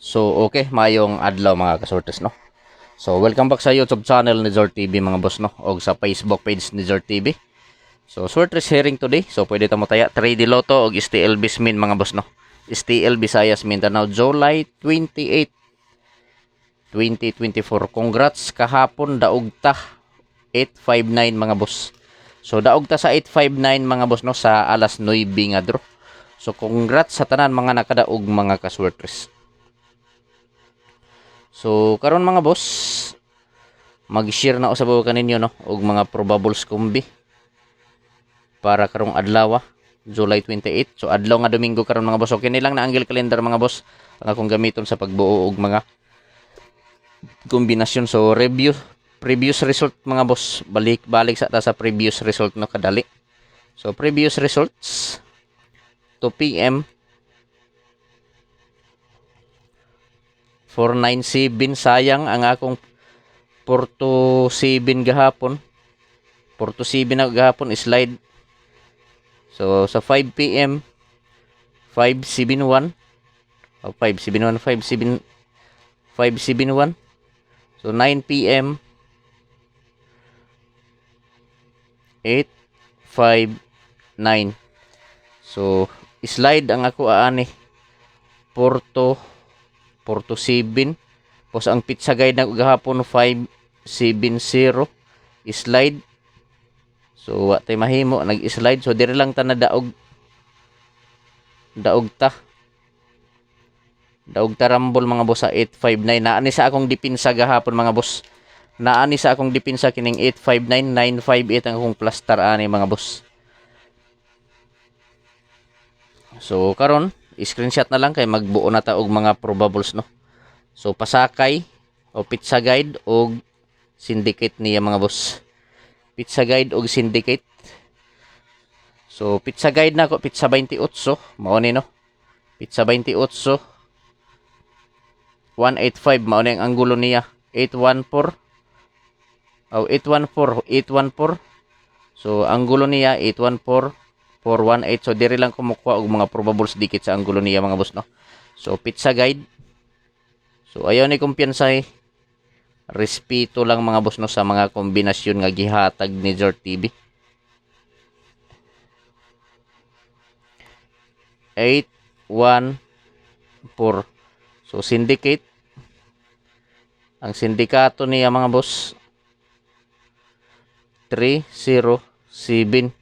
So, okay, mayong adlaw mga kasortes, no? So, welcome back sa YouTube channel ni Zor TV mga boss, no? O sa Facebook page ni Zor TV. So, sortes sharing today. So, pwede tamo taya 3D Lotto o STL Bismin mga boss, no? STL Visayas Mindanao, July 28, 2024. Congrats kahapon daog ta 859 mga boss. So, daog ta sa 859 mga boss, no? Sa alas 9 nga draw. So, congrats sa tanan mga nakadaog mga kaswertres. So, karon mga boss, mag-share na usabaw kaninyo no og mga probables kumbi para karong adlaw, July 28. So adlaw nga Domingo karon mga boss. Okay ni lang na angle calendar mga boss ang akong gamiton sa pagbuo og mga kombinasyon. So previous result mga boss, balik sa ta sa previous result no kadali. So previous results 2 PM 497. Sayang ang akong 4 to 7 gahapon. 4 to 7 na gahapon slide. So sa 5 PM 571 o 571 571. So 9 PM 859. So slide ang ako aani 4 to 7. Pos ang pizza guide na gahapon 570 slide. So wa tay mahimo nag-slide. So dire lang ta na daog ta rambol mga boss sa 859. Naani sa akong dipinsa gahapon mga boss. Naani sa akong dipinsa kining 859 958 ang akong plaster ani mga boss. So karon screenshot na lang kay magbuo na ta og mga probables no. So pasakay o pizza guide og syndicate niya mga boss. Pizza guide og syndicate. So pizza guide na ko pizza 28 mao ni no. Pizza 28 185 mao ni ang anggulo niya 814 o 814. So anggulo niya 814 418. So diri lang kumukuha og mga probables dikit sa anggulo niya mga boss no. So pizza guide. So ayaw ni kumpiyansa respeto lang mga boss no sa mga kombinasyon nga gihatag ni Zor TV. 814. So syndicate. Ang sindikato niya mga boss 307.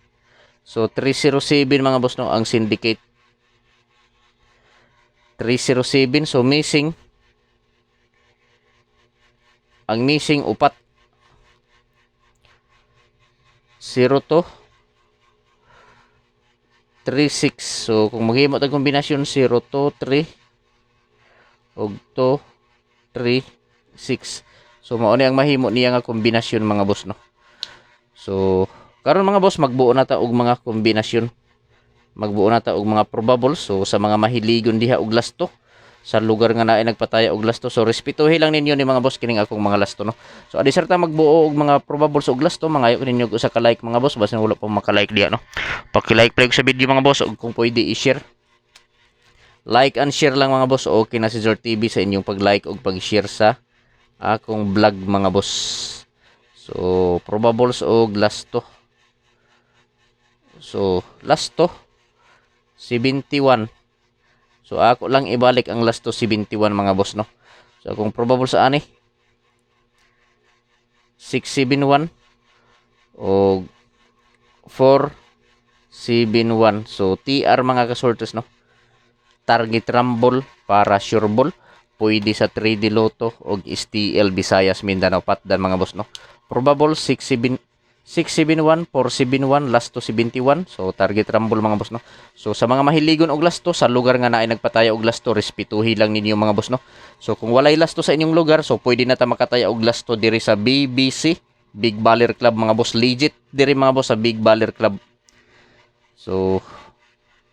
So 307 mga boss no ang syndicate. 307. So missing. Ang missing upat 0 to 36. So kung maghimo tag kombinasyon 0 to 3 og to 3 6. So mao ni ang mahimo niya nga kombinasyon mga boss no. So karon mga boss magbuo na ta og mga kombinasyon. Magbuo na ta og mga probables. So sa mga mahiligon diha og lasto sa lugar nga naay nagpataya og lasto. So respetuhi lang ninyo ni mga boss kining akong mga lasto no. So adi sarta magbuo og mga probables og lasto, mangayo ninyo usa ka like mga boss basin wala pa maka-like diha no. Paki-like play sa video mga boss ug kung pwede i-share. Like and share lang mga boss. Okay na si Zor TV sa inyong pag-like ug pag-share sa akong vlog mga boss. So probables og lasto. So lasto 71. So ako lang ibalik ang lasto 71 mga boss no. So kung probable sa ani 671 o 471. So TR mga kasortes no. Target rumble para sure ball. Pwede sa 3D Lotto o STL Visayas Mindanao Patdan mga boss no. Probable 671, 471, lasto 71. So target rumble mga boss no. So sa mga mahiligon og lasto sa lugar nga naay nagpataya og lasto, respetuhi lang ninyo mga boss no. So kung walay lasto sa inyong lugar, so pwede na ta makataya og lasto diri sa BBC, Big Baller Club mga boss. Legit diri mga boss sa Big Baller Club. So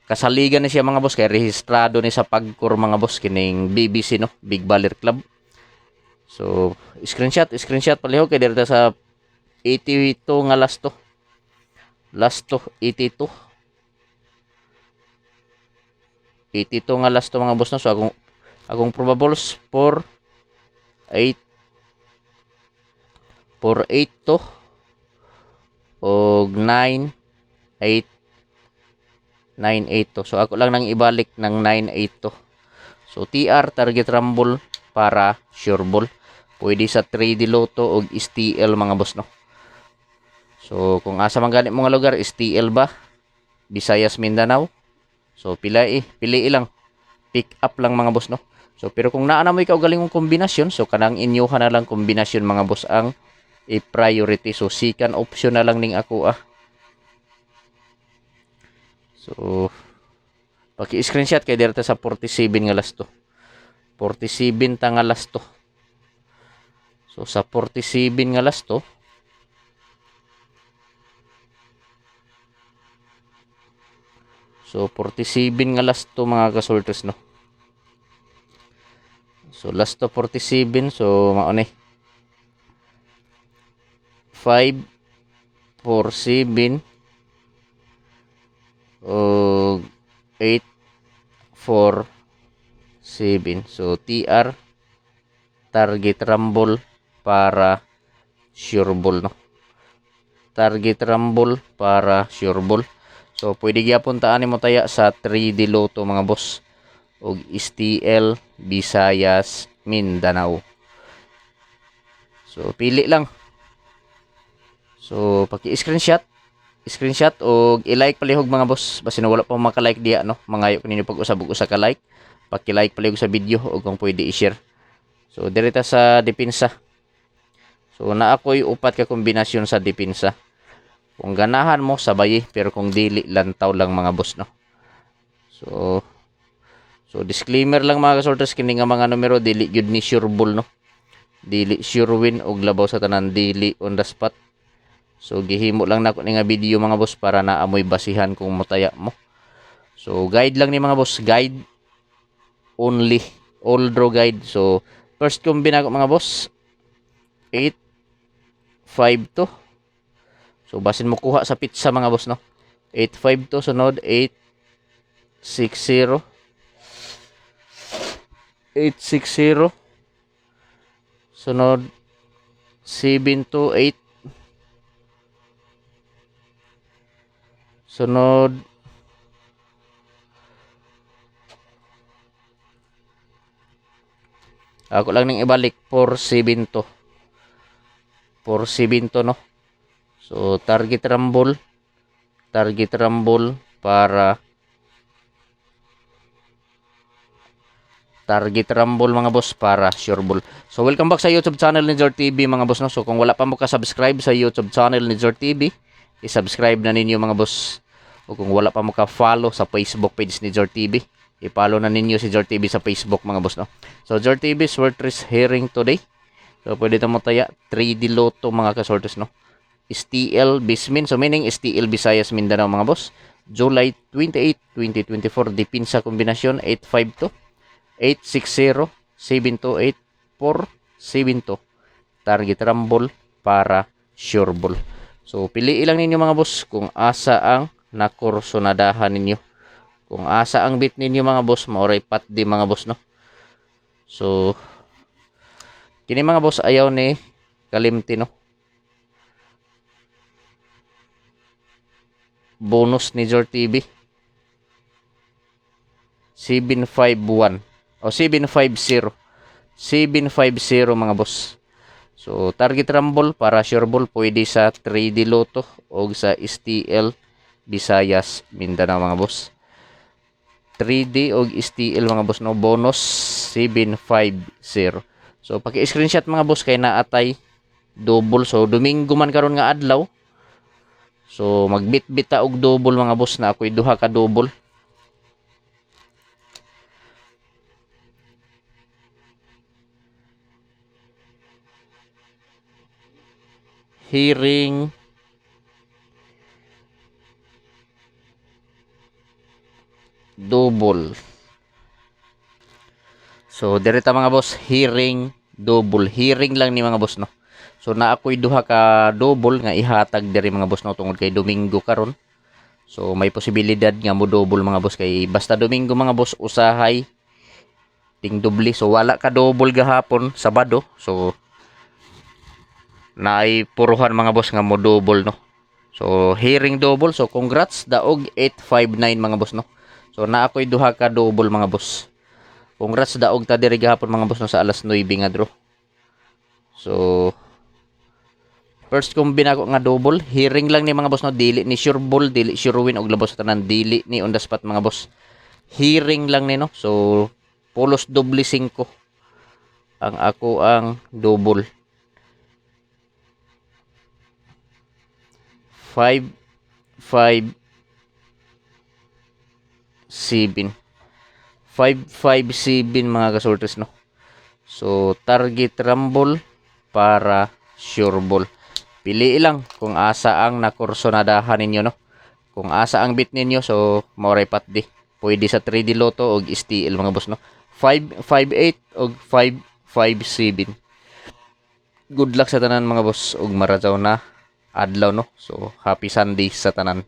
kasaligan ni siya mga boss kay rehistrado ni sa pagkor mga boss kining BBC no, Big Baller Club. So screenshot palihog kay diri ta sa 82 nga lasto 82 nga lasto mga boss no. So akong Akong probables 4 8 to og 9 8 9 8 to. So ako lang nang ibalik ng 9 8 to. So TR target rumble para sure ball. Pwede sa 3D Lotto og STL mga boss no. So kung asa man gani mga lugar STL ba Visayas Mindanao. So pili lang. Pick up lang mga boss no. So pero kung naa na mo ikaw galingong kombinasyon, so kanang inyuhan na lang kombinasyon mga boss ang i-priority. So second option na lang ning ako So paki-screenshot kay direta sa 47 nga last to. 47 ta nga last to. So sa 47 nga last to, so 47 nga last to mga kasultos no. So last to 47, so mao ni 5 4 7 o 8 4 7. So TR target rumble para sure ball no. Target rumble para sure ball. So pwede gyapon taan nimo taya sa 3D Lotto mga boss og STL Visayas Mindanao. So pili lang. So paki-screenshot og i-like palihog mga boss basin wala pa maka-like diya no. Mangayo kanino pag-usab og usa ka like. Paki-like palihog sa video og kung pwede i-share. So direta sa depensa. So na ako'y upat ka kombinasyon sa depensa. Kung ganahan mo sabay pero kung dili lantaw lang mga boss no. So disclaimer lang mga kasorters kini nga mga numero dili gyud ni sure ball no. Dili sure win og labaw sa tanan dili on the spot. So gihimo lang nako ni nga video mga boss para naamoy basihan kung motaya mo. So guide lang ni mga boss, guide only, all draw guide. So first combine ako mga boss 8 5 to. So basin mo kuha sa pizza mga boss no. 8 5 to sunod 8 6 0 860 sunod 728 sunod 'ako lang ning ibalik 472 no. So target rumble para target rumble mga boss para sure ball. So welcome back sa YouTube channel ni Jor TV mga boss no. So kung wala pa mo ka-subscribe sa YouTube channel ni Jor TV, i-subscribe na ninyo mga boss. O kung wala pa mo ka-follow sa Facebook page ni Jor TV, i-follow na ninyo si Jor TV sa Facebook mga boss no. So Jor TV Sorters hearing today. So pwede mo taya 3D Lotto mga kasorters no. STL Bismin, so meaning STL Visayas Mindanao mga boss. July 28, 2024 depensa kombinasyon 852 860 728 472. Target rumble para sure ball. So pili lang ninyo mga boss kung asa ang nakursonadahan ninyo. Kung asa ang bit ninyo mga boss, maoray pat di mga boss no. So kini mga boss ayaw ni kalimti no. Bonus ni Jor TV 751 o 750 mga boss. So target rumble para sure ball pwede sa 3D Lotto o sa STL Visayas Mindanao mga boss. 3D o STL mga boss no, bonus 750. So paki-screenshot mga boss kay naatay double. So Domingo man karon nga adlaw. So magbit-bit ta og double mga boss na ako'y duha ka double. Hearing double. So direta mga boss, hearing double. Hearing lang ni mga boss no. So na ako'y duha ka double nga ihatag diri mga boss no tungod kay Domingo karon. So may posibilidad nga mo double mga boss kay basta Domingo mga boss usahay ting doble. So wala ka double gahapon Sabado. So naay puruhan mga boss nga mo double no. So hearing double. So congrats daog 859 mga boss no. So na ako'y duha ka double mga boss. Congrats daog ta diri gahapon mga boss no sa alas 9 nga draw. So first combine ako nga double, hearing lang ni mga boss no, dili ni sure ball, dili sure win og labos tanan, dili ni on the spot mga boss. Hearing lang ni no. So pulos doble 5 ang ako ang double. 5 5 7 557 mga kasortes no. So target rumble para sure ball. Pili lang kung asa ang nakursonadahan ninyo no. Kung asa ang bit ninyo so maoray patdi. Pwede sa 3D Lotto og STL mga boss no. 558 og 557. Good luck sa tanan mga boss og marajaw na adlaw no. So happy Sunday sa tanan.